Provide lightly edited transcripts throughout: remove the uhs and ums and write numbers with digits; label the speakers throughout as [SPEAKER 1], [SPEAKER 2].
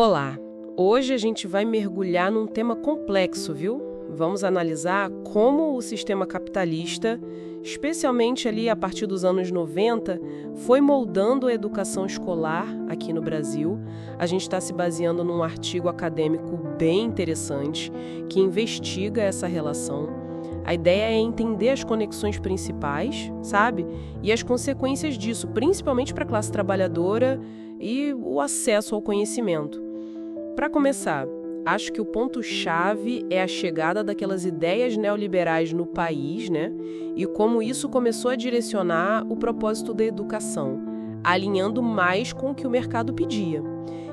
[SPEAKER 1] Olá! Hoje a gente vai mergulhar num tema complexo, viu? Vamos analisar como o sistema capitalista, especialmente ali a partir dos anos 90, foi moldando a educação escolar aqui no Brasil. A gente está se baseando num artigo acadêmico bem interessante que investiga essa relação. A ideia é entender as conexões principais, sabe? E as consequências disso, principalmente para a classe trabalhadora e o acesso ao conhecimento. Para começar, acho que o ponto-chave é a chegada daquelas ideias neoliberais no país, né? E como isso começou a direcionar o propósito da educação, alinhando mais com o que o mercado pedia.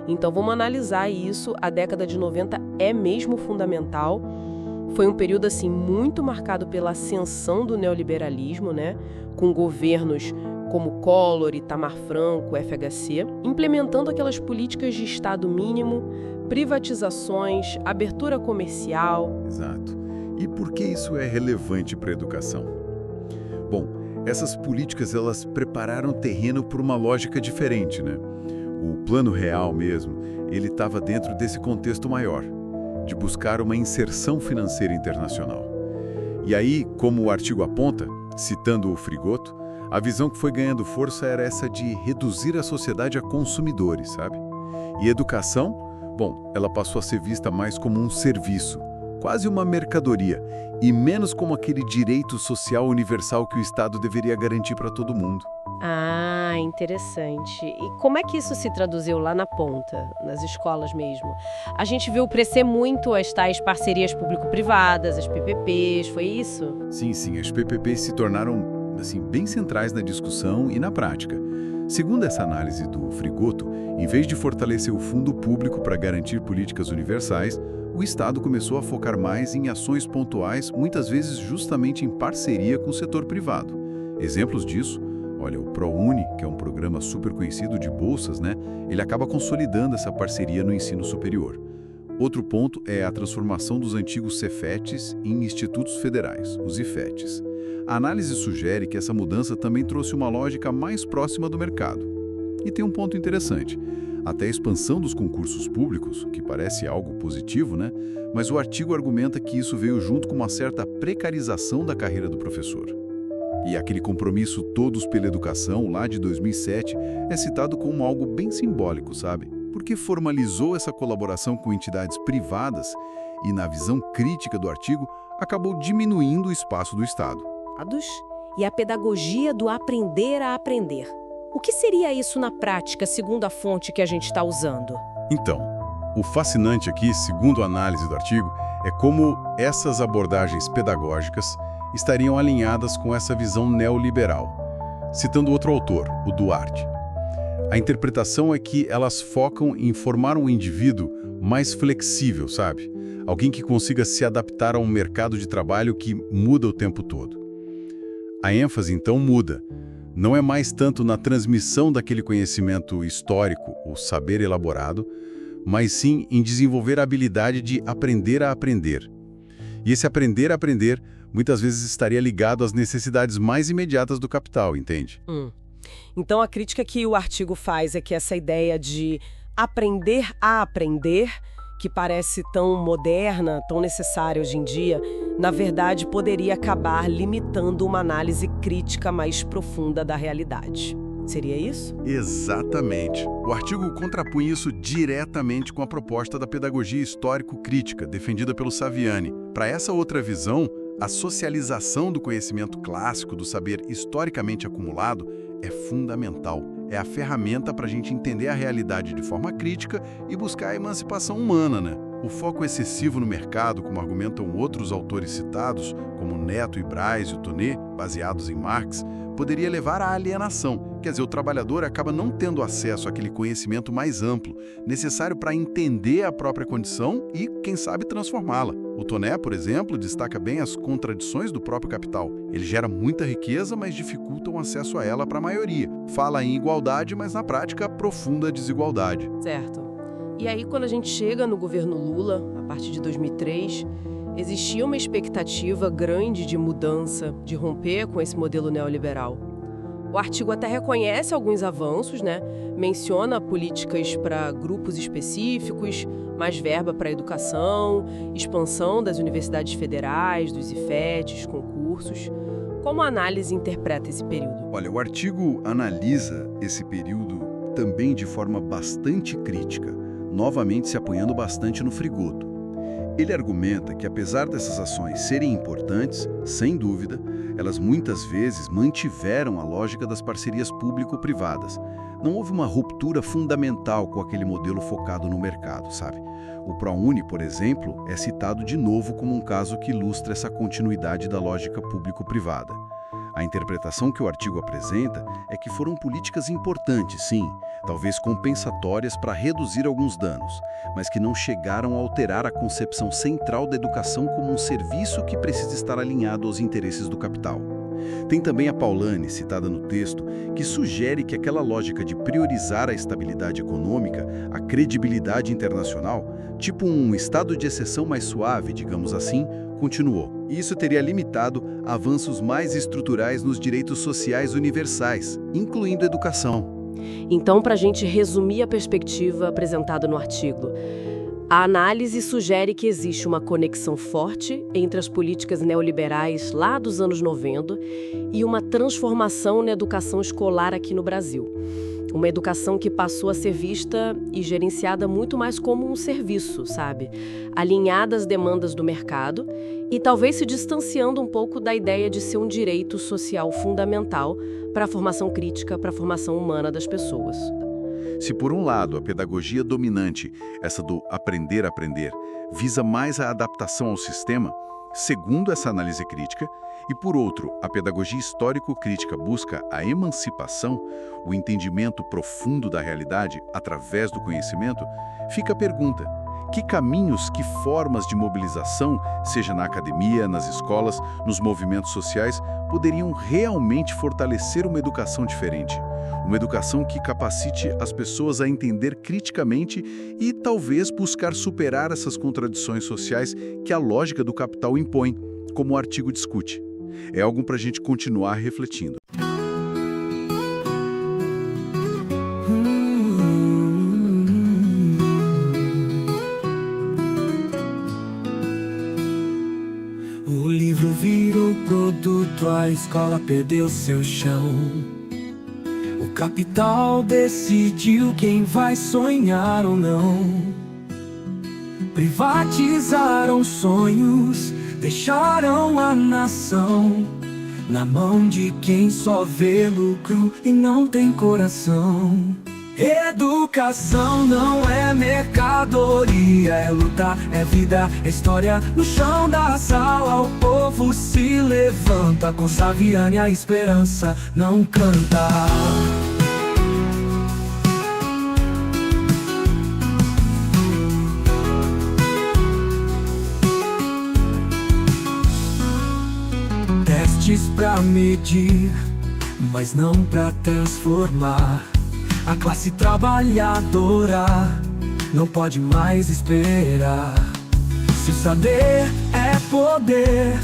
[SPEAKER 1] Então vamos analisar isso. A década de 90 é mesmo fundamental. Foi um período assim muito marcado pela ascensão do neoliberalismo, né? Com governos como Collor, Itamar Franco, FHC, implementando aquelas políticas de Estado mínimo, privatizações, abertura comercial.
[SPEAKER 2] Exato. E por que isso é relevante para a educação? Bom, essas políticas elas prepararam o terreno para uma lógica diferente, né? O plano real mesmo, ele estava dentro desse contexto maior, de buscar uma inserção financeira internacional. E aí, como o artigo aponta, citando o Frigoto, a visão que foi ganhando força era essa de reduzir a sociedade a consumidores, sabe? E educação, bom, ela passou a ser vista mais como um serviço, quase uma mercadoria, e menos como aquele direito social universal que o Estado deveria garantir para todo mundo.
[SPEAKER 1] Ah, interessante. E como é que isso se traduziu lá na ponta, nas escolas mesmo? A gente viu crescer muito as tais parcerias público-privadas, as PPPs, foi isso?
[SPEAKER 2] Sim, as PPPs se tornaram assim, bem centrais na discussão e na prática. Segundo essa análise do Frigoto, em vez de fortalecer o fundo público para garantir políticas universais, o Estado começou a focar mais em ações pontuais, muitas vezes justamente em parceria com o setor privado. Exemplos disso, olha, o ProUni, que é um programa super conhecido de bolsas, né? Ele acaba consolidando essa parceria no ensino superior. Outro ponto é a transformação dos antigos Cefetes em institutos federais, os IFETs. A análise sugere que essa mudança também trouxe uma lógica mais próxima do mercado. E tem um ponto interessante. Até a expansão dos concursos públicos, que parece algo positivo, né? Mas o artigo argumenta que isso veio junto com uma certa precarização da carreira do professor. E aquele compromisso Todos pela Educação, lá de 2007, é citado como algo bem simbólico, sabe? Porque formalizou essa colaboração com entidades privadas e, na visão crítica do artigo, acabou diminuindo o espaço do Estado.
[SPEAKER 3] E a pedagogia do aprender a aprender. O que seria isso na prática, segundo a fonte que a gente está usando?
[SPEAKER 2] Então, o fascinante aqui, segundo a análise do artigo, é como essas abordagens pedagógicas estariam alinhadas com essa visão neoliberal. Citando outro autor, o Duarte. A interpretação é que elas focam em formar um indivíduo mais flexível, sabe? Alguém que consiga se adaptar a um mercado de trabalho que muda o tempo todo. A ênfase, então, muda. Não é mais tanto na transmissão daquele conhecimento histórico, o saber elaborado, mas sim em desenvolver a habilidade de aprender a aprender. E esse aprender a aprender muitas vezes estaria ligado às necessidades mais imediatas do capital, entende?
[SPEAKER 1] Então a crítica que o artigo faz é que essa ideia de aprender a aprender, que parece tão moderna, tão necessária hoje em dia, na verdade poderia acabar limitando uma análise crítica mais profunda da realidade. Seria isso?
[SPEAKER 2] Exatamente. O artigo contrapunha isso diretamente com a proposta da pedagogia histórico-crítica, defendida pelo Saviani. Para essa outra visão, a socialização do conhecimento clássico, do saber historicamente acumulado, é fundamental. É a ferramenta para a gente entender a realidade de forma crítica e buscar a emancipação humana, né? O foco excessivo no mercado, como argumentam outros autores citados, como Neto e Braz e o Tonet, baseados em Marx, poderia levar à alienação. Quer dizer, o trabalhador acaba não tendo acesso àquele conhecimento mais amplo, necessário para entender a própria condição e, quem sabe, transformá-la. O Tonet, por exemplo, destaca bem as contradições do próprio capital. Ele gera muita riqueza, mas dificulta o acesso a ela para a maioria. Fala em igualdade, mas na prática aprofunda a desigualdade.
[SPEAKER 1] Certo. E aí, quando a gente chega no governo Lula, a partir de 2003, existia uma expectativa grande de mudança, de romper com esse modelo neoliberal. O artigo até reconhece alguns avanços, né? Menciona políticas para grupos específicos, mais verba para a educação, expansão das universidades federais, dos IFETs, concursos. Como a análise interpreta esse período?
[SPEAKER 2] Olha, o artigo analisa esse período também de forma bastante crítica, novamente se apoiando bastante no Frigoto. Ele argumenta que, apesar dessas ações serem importantes, sem dúvida, elas muitas vezes mantiveram a lógica das parcerias público-privadas. Não houve uma ruptura fundamental com aquele modelo focado no mercado, sabe? O ProUni, por exemplo, é citado de novo como um caso que ilustra essa continuidade da lógica público-privada. A interpretação que o artigo apresenta é que foram políticas importantes, sim, talvez compensatórias para reduzir alguns danos, mas que não chegaram a alterar a concepção central da educação como um serviço que precisa estar alinhado aos interesses do capital. Tem também a Paulani, citada no texto, que sugere que aquela lógica de priorizar a estabilidade econômica, a credibilidade internacional, tipo um estado de exceção mais suave, digamos assim, continuou. E isso teria limitado avanços mais estruturais nos direitos sociais universais, incluindo a educação.
[SPEAKER 1] Então, para a gente resumir a perspectiva apresentada no artigo, a análise sugere que existe uma conexão forte entre as políticas neoliberais lá dos anos 90 e uma transformação na educação escolar aqui no Brasil. Uma educação que passou a ser vista e gerenciada muito mais como um serviço, sabe? Alinhada às demandas do mercado e talvez se distanciando um pouco da ideia de ser um direito social fundamental para a formação crítica, para a formação humana das pessoas.
[SPEAKER 2] Se por um lado a pedagogia dominante, essa do aprender a aprender, visa mais a adaptação ao sistema, segundo essa análise crítica, e por outro, a pedagogia histórico-crítica busca a emancipação, o entendimento profundo da realidade através do conhecimento, fica a pergunta: que caminhos, que formas de mobilização, seja na academia, nas escolas, nos movimentos sociais, poderiam realmente fortalecer uma educação diferente? Uma educação que capacite as pessoas a entender criticamente e talvez buscar superar essas contradições sociais que a lógica do capital impõe, como o artigo discute. É algo para a gente continuar refletindo.
[SPEAKER 4] O livro virou produto, a escola perdeu seu chão. O capital decidiu quem vai sonhar ou não. Privatizaram sonhos, deixaram a nação na mão de quem só vê lucro e não tem coração. Educação não é mercadoria, é luta, é vida, é história. No chão da sala o povo se levanta, com Saviani a esperança não canta. Testes pra medir, mas não pra transformar. A classe trabalhadora não pode mais esperar. Se saber é poder,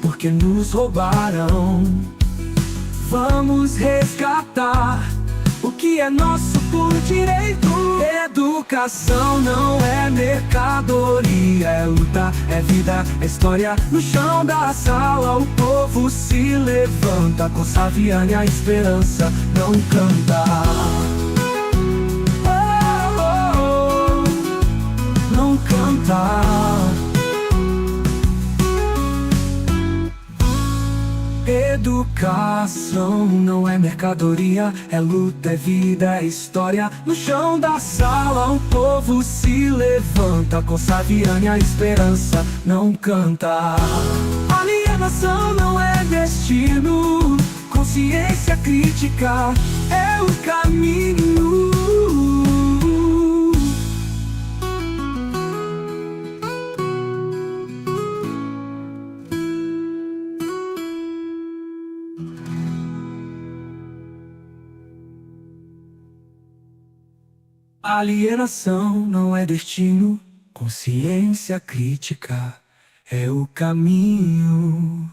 [SPEAKER 4] porque nos roubaram, vamos resgatar o que é nosso por direito. Educação não é mercadoria, é luta, é vida, é história. No chão da sala o povo se levanta, com Saviani a esperança não canta. Oh, oh, oh, não canta. Educação não é mercadoria, é luta, é vida, é história. No chão da sala o povo se levanta, com Saviani a esperança não canta. Alienação não é destino, consciência crítica é o caminho. Alienação não é destino, consciência crítica é o caminho.